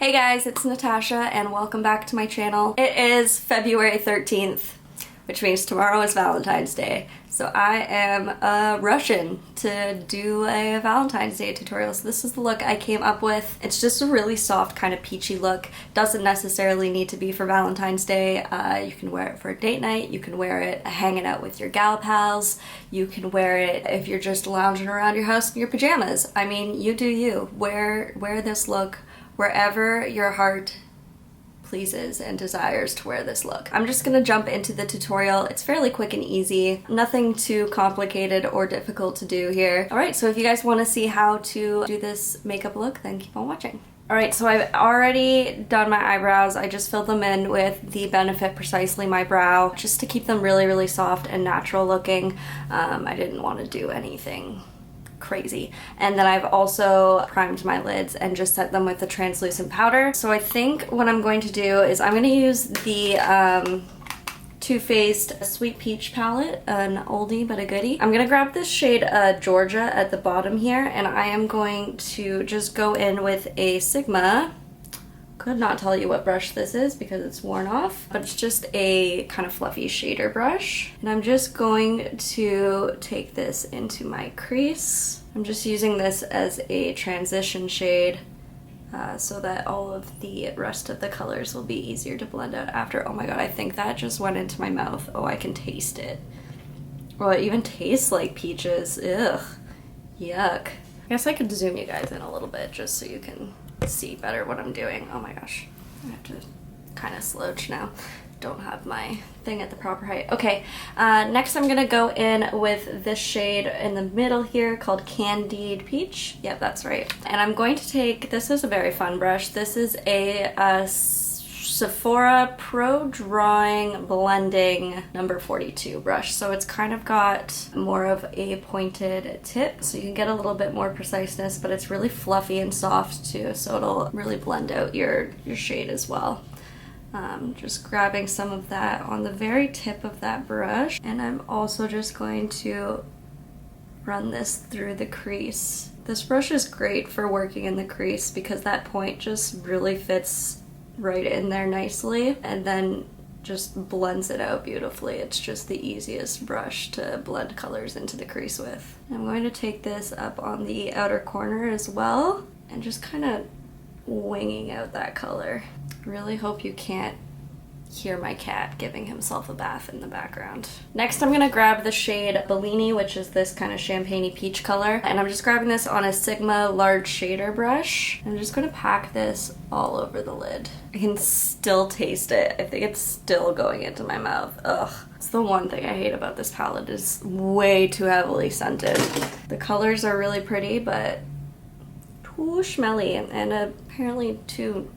Hey guys, it's Natasha and welcome back to my channel. It is February 13th, which means tomorrow is Valentine's Day. So I am rushing to do a Valentine's Day tutorial. So this is the look I came up with. It's just a really soft kind of peachy look. Doesn't necessarily need to be for Valentine's Day. You can wear it for a date night. You can wear it hanging out with your gal pals. You can wear it if you're just lounging around your house in your pajamas. I mean, you do you. Wear this look wherever your heart pleases and desires to wear this look. I'm just gonna jump into the tutorial. It's fairly quick and easy. Nothing too complicated or difficult to do here. Alright, so if you guys want to see how to do this makeup look, then keep on watching. Alright, so I've already done my eyebrows. I just filled them in with the Benefit Precisely My Brow, just to keep them really soft and natural looking. I didn't want to do anything crazy. And then I've also primed my lids and just set them with the translucent powder. So I think what I'm going to do is I'm going to use the Too Faced Sweet Peach palette, an oldie but a goodie. I'm going to grab this shade Georgia at the bottom here, and I am going to just go in with a Sigma. Could not tell you what brush this is because it's worn off, but it's just a kind of fluffy shader brush. And I'm just going to take this into my crease. I'm just using this as a transition shade so that all of the rest of the colors will be easier to blend out after. Oh my god, I think that just went into my mouth. Oh, I can taste it. Oh, it even tastes like peaches. Ugh. Yuck. I guess I could zoom you guys in a little bit just so you can see better what I'm doing. Oh my gosh, I have to kind of slouch now. Don't have my thing at the proper height. Okay, next I'm gonna go in with this shade in the middle here called Candied Peach. Yep, that's right. And I'm going to take, this is a very fun brush. This is a Sephora Pro Drawing Blending number 42 brush. So it's kind of got more of a pointed tip, so you can get a little bit more preciseness, but it's really fluffy and soft too, so it'll really blend out your shade as well. Just grabbing some of that on the very tip of that brush, and I'm also just going to run this through the crease. This brush is great for working in the crease because that point just really fits right in there nicely and then just blends it out beautifully. It's just the easiest brush to blend colors into the crease with. I'm going to take this up on the outer corner as well and just kind of winging out that color. Really hope you can't hear my cat giving himself a bath in the background. Next I'm gonna grab the shade Bellini, which is this kind of champagne-y peach color, and I'm just grabbing this on a Sigma large shader brush. I'm just gonna pack this all over the lid. I can still taste it. I think it's still going into my mouth. Ugh. It's the one thing I hate about this palette, is way too heavily scented. The colors are really pretty, but too smelly and apparently too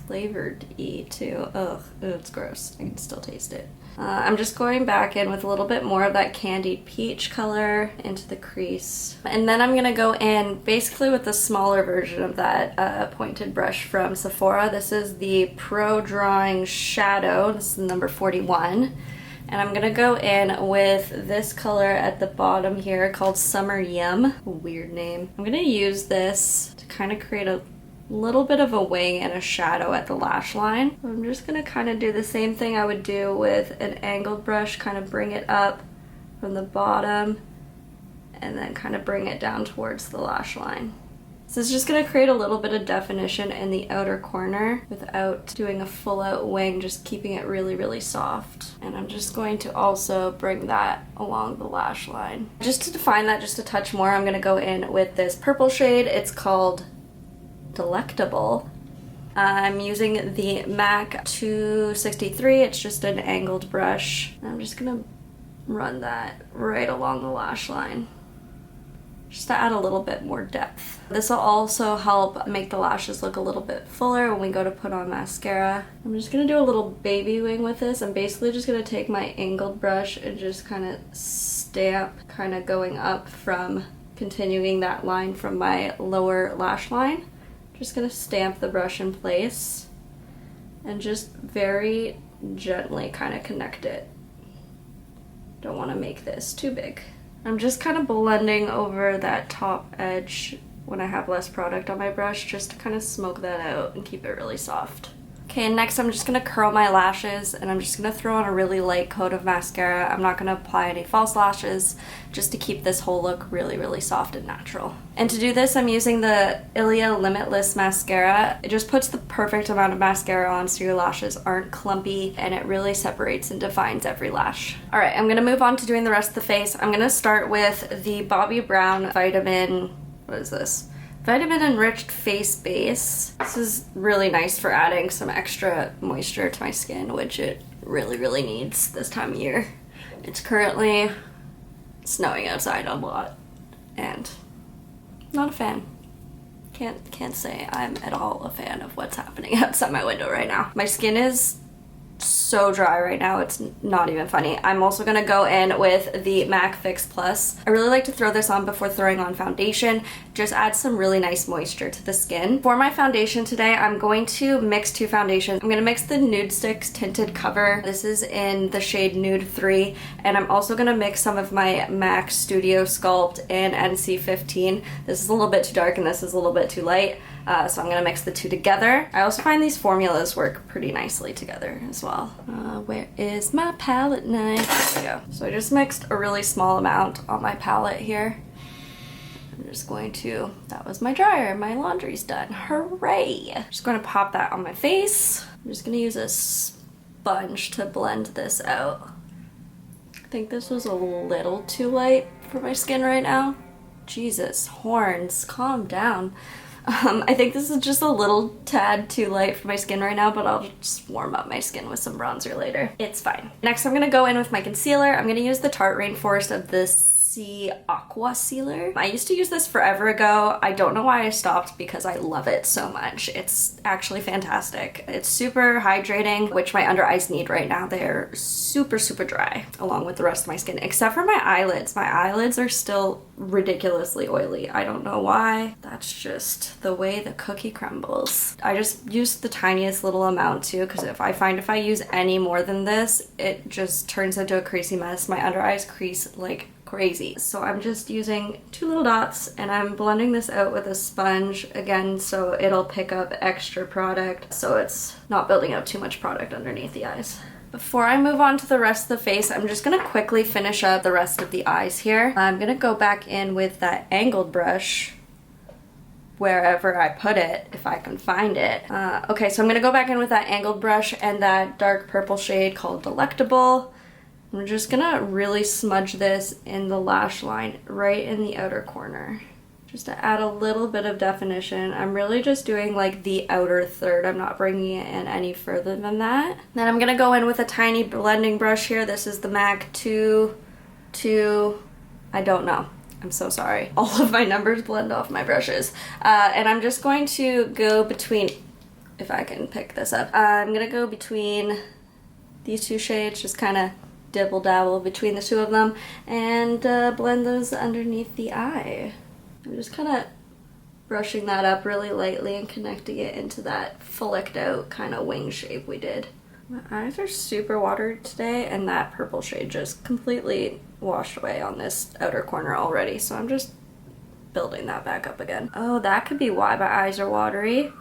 flavored-y too. Ugh, it's gross. I can still taste it. I'm just going back in with a little bit more of that candied peach color into the crease. And then I'm gonna go in basically with the smaller version of that pointed brush from Sephora. This is the Pro Drawing Shadow. This is the number 41. And I'm gonna go in with this color at the bottom here called Summer Yum. Weird name. I'm gonna use this to kind of create a little bit of a wing and a shadow at the lash line. I'm just gonna kind of do the same thing I would do with an angled brush, kind of bring it up from the bottom and then kind of bring it down towards the lash line. So it's just gonna create a little bit of definition in the outer corner without doing a full out wing, just keeping it really soft. And I'm just going to also bring that along the lash line. Just to define that just a touch more, I'm gonna go in with this purple shade. It's called Delectable. I'm using the MAC 263. It's just an angled brush. I'm just gonna run that right along the lash line, just to add a little bit more depth. This will also help make the lashes look a little bit fuller when we go to put on mascara. I'm just gonna do a little baby wing with this. I'm basically just gonna take my angled brush and just kind of stamp, kind of going up from, continuing that line from my lower lash line. Just gonna stamp the brush in place and just very gently kind of connect it. Don't want to make this too big. I'm just kind of blending over that top edge when I have less product on my brush, just to kind of smoke that out and keep it really soft. Okay, next I'm just gonna curl my lashes, and I'm just gonna throw on a really light coat of mascara. I'm not gonna apply any false lashes, just to keep this whole look really, really soft and natural. And to do this, I'm using the Ilia Limitless mascara. It just puts the perfect amount of mascara on so your lashes aren't clumpy, and it really separates and defines every lash. All right, I'm gonna move on to doing the rest of the face. I'm gonna start with the Bobbi Brown Vitamin, what is this? Vitamin Enriched Face Base. This is really nice for adding some extra moisture to my skin, which it really, really needs this time of year. It's currently snowing outside a lot, and not a fan. Can't say I'm at all a fan of what's happening outside my window right now. My skin is so dry right now, it's not even funny. I'm also gonna go in with the MAC Fix Plus. I really like to throw this on before throwing on foundation. Just adds some really nice moisture to the skin. For my foundation today, I'm going to mix two foundations. I'm gonna mix the Nude Sticks Tinted Cover. This is in the shade Nude 3, and I'm also gonna mix some of my MAC Studio Sculpt in NC15. This is a little bit too dark and this is a little bit too light. So I'm gonna mix the two together. I also find these formulas work pretty nicely together as well. Where is my palette knife? There we go. So I just mixed a really small amount on my palette here. I'm just going to, that was my dryer, my laundry's done, hooray! Just gonna pop that on my face. I'm just gonna use a sponge to blend this out. I think this was a little too light for my skin right now. Jesus, horns, calm down. I think this is just a little tad too light for my skin right now, but I'll just warm up my skin with some bronzer later. It's fine. Next, I'm gonna go in with my concealer. I'm gonna use the Tarte Rainforest of this Aqua Sealer. I used to use this forever ago. I don't know why I stopped because I love it so much. It's actually fantastic. It's super hydrating, which my under eyes need right now. They're super, super dry, along with the rest of my skin, except for my eyelids. My eyelids are still ridiculously oily. I don't know why. That's just the way the cookie crumbles. I just used the tiniest little amount too, because if I use any more than this, it just turns into a crazy mess. My under eyes crease like crazy. So I'm just using 2 little dots, and I'm blending this out with a sponge again so it'll pick up extra product so it's not building up too much product underneath the eyes. Before I move on to the rest of the face, I'm just gonna quickly finish up the rest of the eyes here. I'm gonna go back in with that angled brush wherever I put it, if I can find it. Okay, so I'm gonna go back in with that angled brush and that dark purple shade called Delectable. I'm just gonna really smudge this in the lash line right in the outer corner, just to add a little bit of definition. I'm really just doing like the outer third. I'm not bringing it in any further than that. Then I'm gonna go in with a tiny blending brush here. This is the MAC 2, I don't know. I'm so sorry. All of my numbers blend off my brushes. And I'm just going to go between, if I can pick this up, I'm gonna go between these two shades, just kind of dibble dabble between the two of them, and blend those underneath the eye. I'm just kind of brushing that up really lightly and connecting it into that flicked out kind of wing shape we did. My eyes are super watered today, and that purple shade just completely washed away on this outer corner already, so I'm just building that back up again. Oh, that could be why my eyes are watery.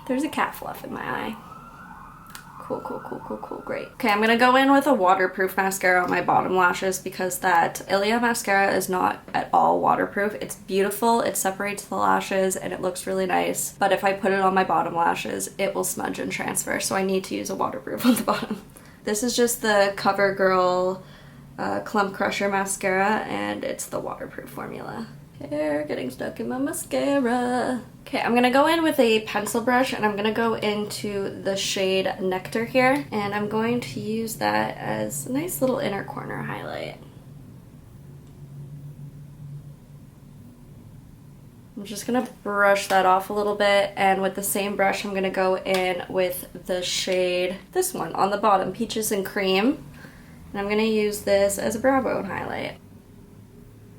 There's a cat fluff in my eye. Cool, great. Okay, I'm gonna go in with a waterproof mascara on my bottom lashes because that Ilia mascara is not at all waterproof. It's beautiful, it separates the lashes, and it looks really nice, but if I put it on my bottom lashes, it will smudge and transfer, so I need to use a waterproof on the bottom. This is just the CoverGirl Clump Crusher mascara, and it's the waterproof formula. Hair getting stuck in my mascara. Okay, I'm gonna go in with a pencil brush, and I'm gonna go into the shade Nectar here, and I'm going to use that as a nice little inner corner highlight. I'm just gonna brush that off a little bit, and with the same brush I'm gonna go in with the shade, this one on the bottom, Peaches and Cream, and I'm gonna use this as a brow bone highlight.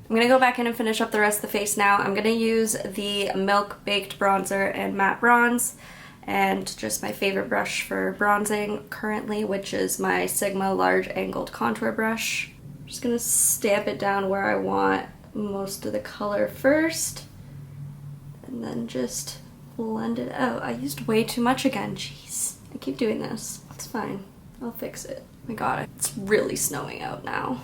I'm gonna go back in and finish up the rest of the face now. I'm gonna use the Milk Baked Bronzer and Matte Bronze, and just my favorite brush for bronzing currently, which is my Sigma Large Angled Contour Brush. I'm just gonna stamp it down where I want most of the color first, and then just blend it out. I used way too much again. Jeez. I keep doing this. It's fine. I'll fix it. Oh my god, it's really snowing out now.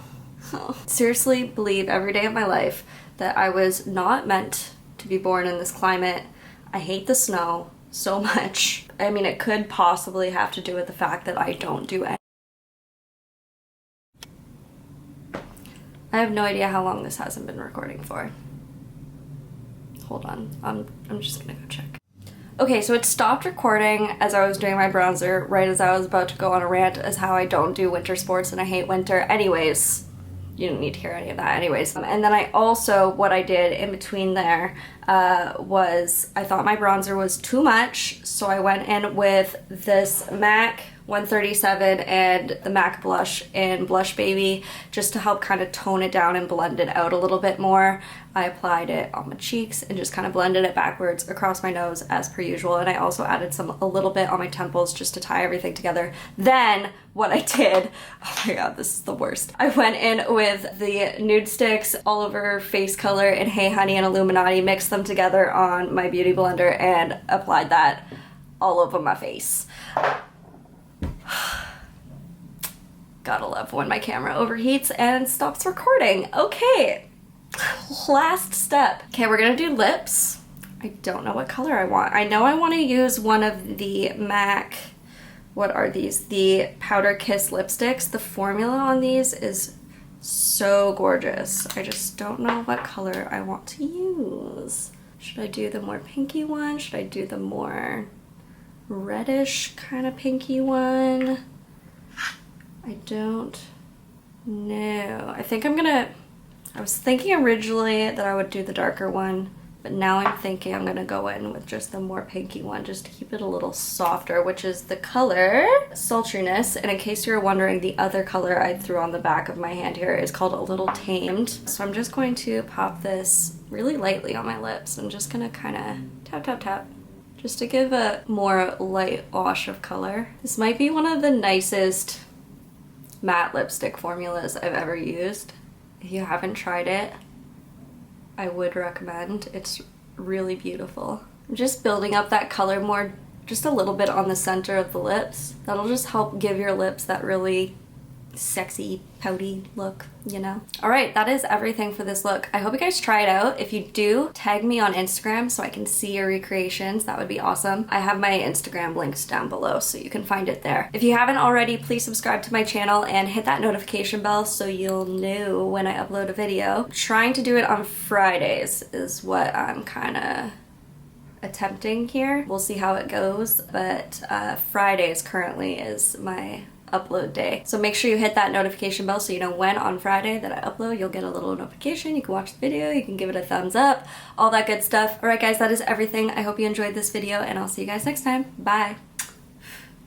Oh. Seriously believe every day of my life that I was not meant to be born in this climate. I hate the snow so much. I mean, it could possibly have to do with the fact that I don't do anything. I have no idea how long this hasn't been recording for. Hold on, I'm just gonna go check. Okay, so it stopped recording as I was doing my bronzer, right as I was about to go on a rant as how I don't do winter sports and I hate winter. Anyways, you don't need to hear any of that anyways. And then I also, what I did in between there was I thought my bronzer was too much, so I went in with this MAC 137 and the MAC blush in Blush Baby just to help kind of tone it down and blend it out a little bit more. I applied it on my cheeks and just kind of blended it backwards across my nose as per usual, and I also added a little bit on my temples just to tie everything together. Then what I did, oh my god, this is the worst. I went in with the nude sticks, all over face color, and Hey Honey and Illuminati, mixed them together on my beauty blender and applied that all over my face. Gotta love when my camera overheats and stops recording. Okay, last step. Okay, we're gonna do lips. I don't know what color I want. I know I want to use one of the MAC, what are these? The Powder Kiss lipsticks. The formula on these is so gorgeous. I just don't know what color I want to use. Should I do the more pinky one? Should I do the more reddish kind of pinky one? I don't know. I think I was thinking originally that I would do the darker one, but now I'm thinking I'm gonna go in with just the more pinky one just to keep it a little softer, which is the color Sultriness. And in case you were wondering, the other color I threw on the back of my hand here is called A Little Tamed. So I'm just going to pop this really lightly on my lips. I'm just gonna kind of tap, tap, tap, just to give a more light wash of color. This might be one of the nicest matte lipstick formulas I've ever used. If you haven't tried it, I would recommend. It's really beautiful. I'm just building up that color more, just a little bit on the center of the lips. That'll just help give your lips that really sexy, pouty look, you know? All right, that is everything for this look. I hope you guys try it out. If you do, tag me on Instagram so I can see your recreations. That would be awesome. I have my Instagram links down below so you can find it there. If you haven't already, please subscribe to my channel and hit that notification bell so you'll know when I upload a video. Trying to do it on Fridays is what I'm kind of attempting here. We'll see how it goes, but Fridays currently is my upload day. So make sure you hit that notification bell so you know when on Friday that I upload. You'll get a little notification. You can watch the video, you can give it a thumbs up, all that good stuff. All right guys, that is everything. I hope you enjoyed this video and I'll see you guys next time. Bye.